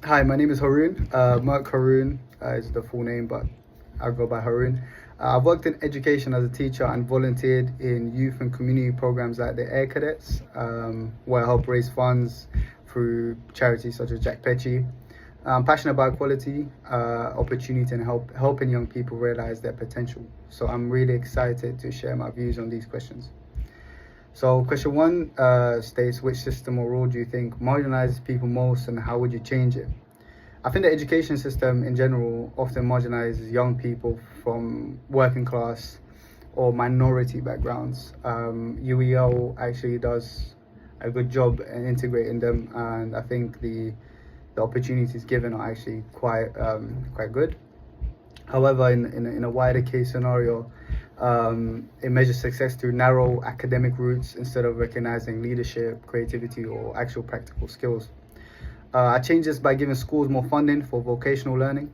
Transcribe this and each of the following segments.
Hi, my name is Haroon. Mark Haroon is the full name, but I go by Haroon. I've worked in education as a teacher and volunteered in youth and community programs like the Air Cadets, where I help raise funds through charities such as Jack Petchy. I'm passionate about equality, opportunity, and helping young people realize their potential. So I'm really excited to share my views on these questions. So question one states, which system or rule do you think marginalizes people most and how would you change it? I think the education system in general often marginalizes young people from working class or minority backgrounds. UEL actually does a good job in integrating them, and I think the opportunities given are actually quite good. However, in a wider case scenario, it measures success through narrow academic routes instead of recognizing leadership, creativity, or actual practical skills. I changed this by giving schools more funding for vocational learning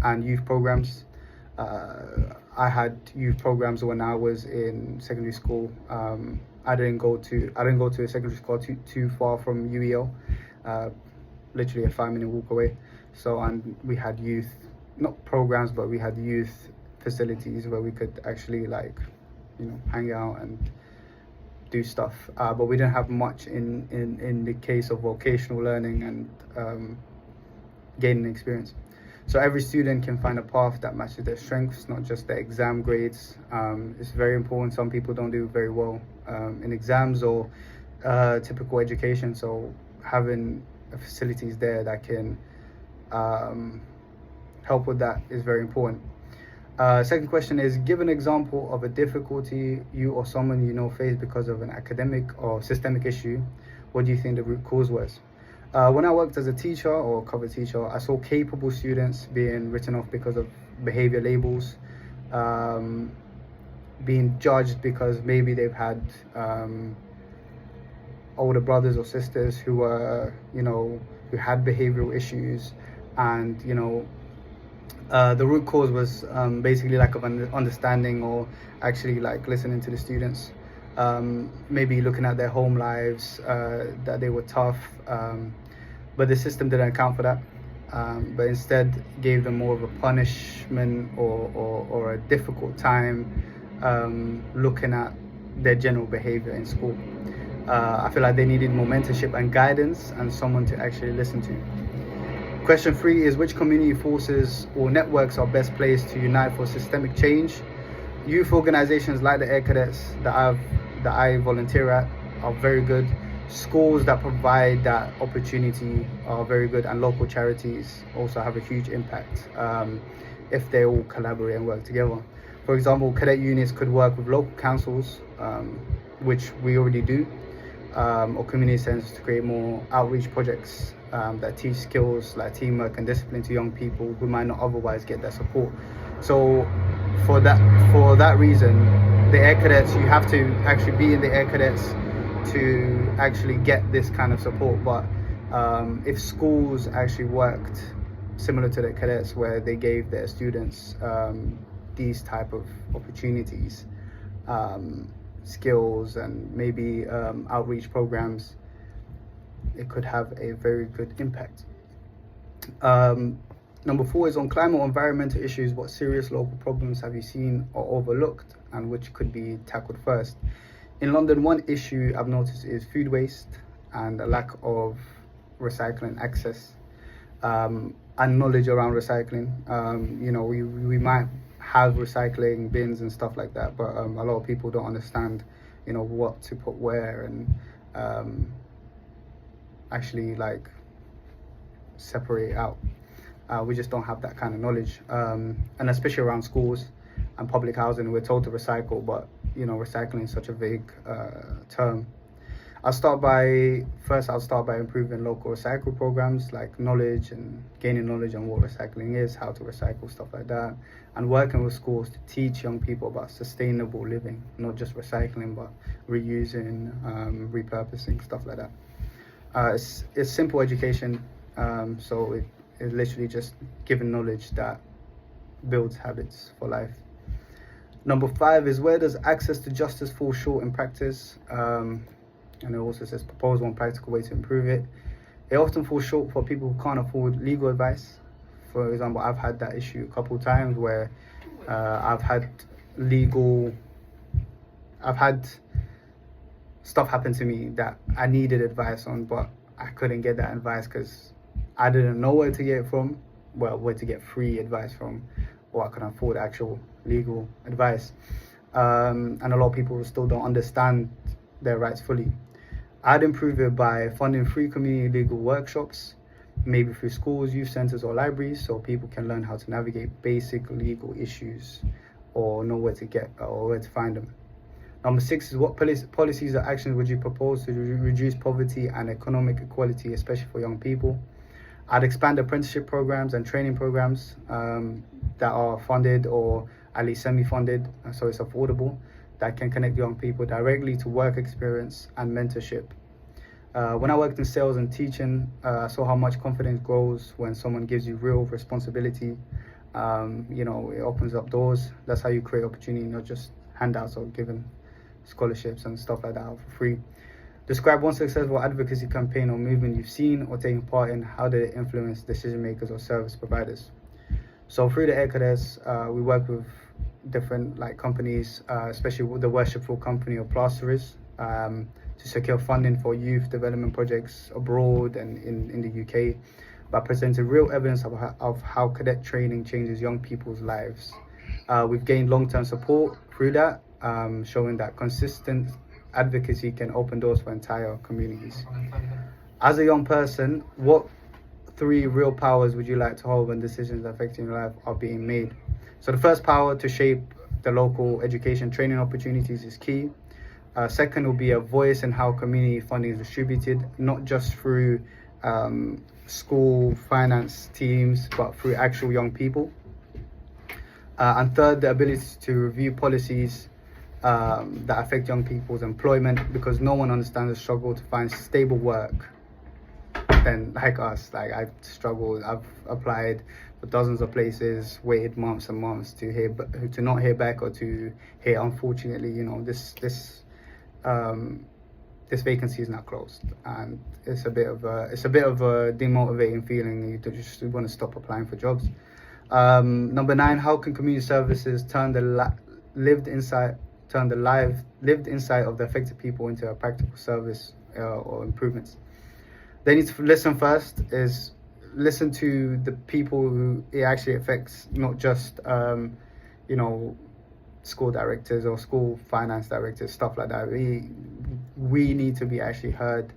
and youth programs. I had youth programs when I was in secondary school. I didn't go to a secondary school too far from UEL, literally a 5-minute walk away. So, and we had youth, not programs, but we had youth facilities where we could actually hang out and do stuff, but we didn't have much in the case of vocational learning and gaining experience. So every student can find a path that matches their strengths, not just their exam grades. It's very important. Some people don't do very well in exams or typical education, so having facilities there that can help with that is very important. Second question is, give an example of a difficulty you or someone you know faced because of an academic or systemic issue. What do you think the root cause was? When I worked as a teacher or cover teacher, I saw capable students being written off because of behavior labels, being judged because maybe they've had older brothers or sisters who were, who had behavioral issues, and the root cause was basically lack of understanding, or actually listening to the students. Maybe looking at their home lives, that they were tough, but the system didn't account for that, but instead gave them more of a punishment or a difficult time looking at their general behavior in school. I feel like they needed more mentorship and guidance and someone to actually listen to. Question 3 is, which community forces or networks are best placed to unite for systemic change? Youth organizations like the Air Cadets that I volunteer at are very good. Schools that provide that opportunity are very good, and local charities also have a huge impact if they all collaborate and work together. For example, cadet units could work with local councils, which we already do, or community centers to create more outreach projects that teach skills like teamwork and discipline to young people who might not otherwise get that support. So for that reason, the Air Cadets, you have to actually be in the Air Cadets to actually get this kind of support. But if schools actually worked similar to the cadets, where they gave their students these type of opportunities, skills, and maybe outreach programs, it could have a very good impact. Number 4 is, on climate or environmental issues, what serious local problems have you seen or overlooked, and which could be tackled first? In London, one issue I've noticed is food waste and a lack of recycling access, and knowledge around recycling. We might have recycling bins and stuff like that, but a lot of people don't understand what to put where, and actually separate out. We just don't have that kind of knowledge, and especially around schools and public housing, we're told to recycle, but recycling is such a vague term. I'll start by improving local recycle programs, like gaining knowledge on what recycling is, how to recycle, stuff like that, and working with schools to teach young people about sustainable living, not just recycling, but reusing, repurposing, stuff like that. It's simple education, so it's literally just giving knowledge that builds habits for life. Number 5 is, where does access to justice fall short in practice? And it also says, propose one practical way to improve it. It often falls short for people who can't afford legal advice. For example, I've had that issue a couple of times where I've had legal, I've had stuff happen to me that I needed advice on, but I couldn't get that advice because I didn't know where to get it from, well, where to get free advice from, or I couldn't afford actual legal advice. And a lot of people still don't understand their rights fully. I'd improve it by funding free community legal workshops, maybe through schools, youth centers, or libraries, so people can learn how to navigate basic legal issues or know where to get or where to find them. Number 6 is what policies or actions would you propose to reduce poverty and economic equality, especially for young people? I'd expand apprenticeship programs and training programs that are funded or at least semi-funded, so it's affordable, that can connect young people directly to work experience and mentorship. When I worked in sales and teaching, I saw how much confidence grows when someone gives you real responsibility. It opens up doors. That's how you create opportunity, not just handouts or giving scholarships and stuff like that for free. Describe one successful advocacy campaign or movement you've seen or taken part in. How did it influence decision makers or service providers? So through the Air Cadets, we work with different companies, especially with the Worshipful Company of Plasterers, to secure funding for youth development projects abroad and in the UK, by presenting real evidence of how cadet training changes young people's lives. We've gained long-term support through that, showing that consistent advocacy can open doors for entire communities. As a young person, what 3 real powers would you like to hold when decisions affecting your life are being made? So the first power, to shape the local education training opportunities, is key. Second will be a voice in how community funding is distributed, not just through school finance teams, but through actual young people. And third, the ability to review policies that affect young people's employment, because no one understands the struggle to find stable work than like us. I've struggled, I've applied for dozens of places, waited months and months to not hear back, or to hear, unfortunately, this vacancy is now closed, and it's a bit of a demotivating feeling. You just want to stop applying for jobs. Number 9, how can community services turn the lived insight of the affected people into a practical service or improvements? They need to listen first. Is listen to the people who it actually affects, not just school directors or school finance directors, stuff like that. We need to be actually heard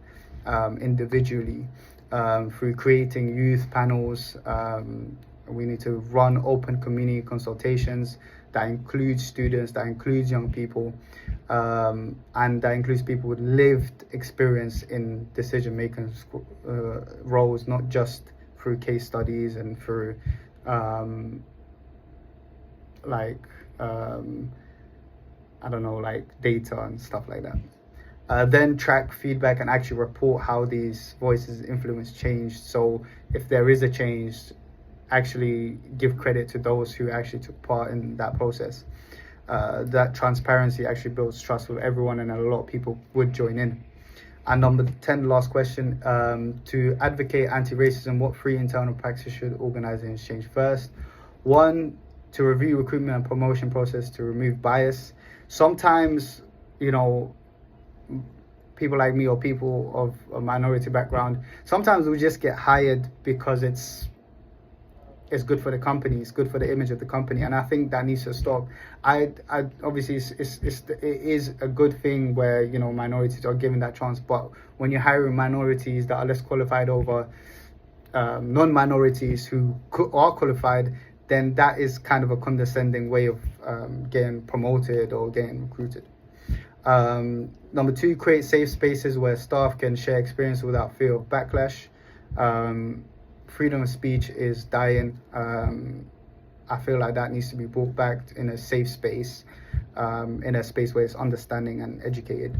individually through creating youth panels. We need to run open community consultations that includes students, that includes young people, and that includes people with lived experience in decision-making roles, not just through case studies and through data and stuff like that. Then track feedback and actually report how these voices influence change. So if there is a change, actually give credit to those who actually took part in that process. That transparency actually builds trust with everyone, and a lot of people would join in. And number 10, last question, to advocate anti-racism, what 3 internal practices should organizations change? First, 1, to review recruitment and promotion process to remove bias. Sometimes, people like me or people of a minority background, sometimes we just get hired because it's good for the company, it's good for the image of the company, and I think that needs to stop. I obviously it is a good thing where minorities are given that chance, but when you're hiring minorities that are less qualified over non-minorities who are qualified, then that is kind of a condescending way of getting promoted or getting recruited. Number 2, create safe spaces where staff can share experience without fear of backlash. Freedom of speech is dying. I feel like that needs to be brought back in a safe space, in a space where it's understanding and educated.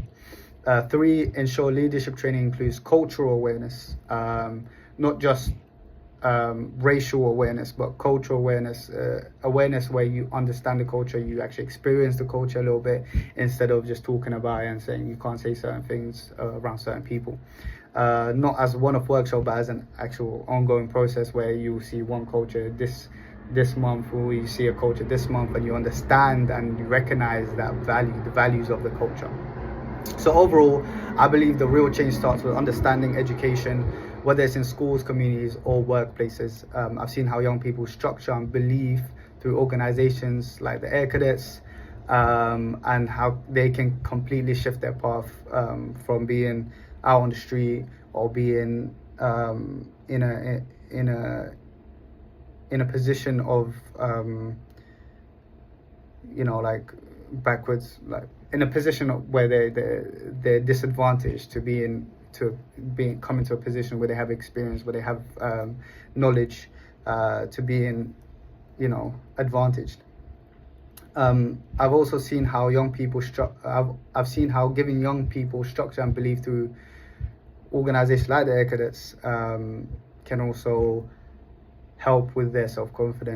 3, ensure leadership training includes cultural awareness, not just racial awareness, but cultural awareness, awareness where you understand the culture, you actually experience the culture a little bit, instead of just talking about it and saying you can't say certain things around certain people. Not as one-off workshop, but as an actual ongoing process where you see one culture this month, or you see a culture this month, and you understand and you recognize that the values of the culture. So overall, I believe the real change starts with understanding education, whether it's in schools, communities, or workplaces. I've seen how young people structure and believe through organizations like the Air Cadets, and how they can completely shift their path from being out on the street, or being in a position of like backwards, like in a position where they're disadvantaged, to coming to a position where they have experience, where they have knowledge, to being advantaged. I've also seen how young people I've seen how giving young people structure and belief through organizations like the Air Cadets can also help with their self-confidence.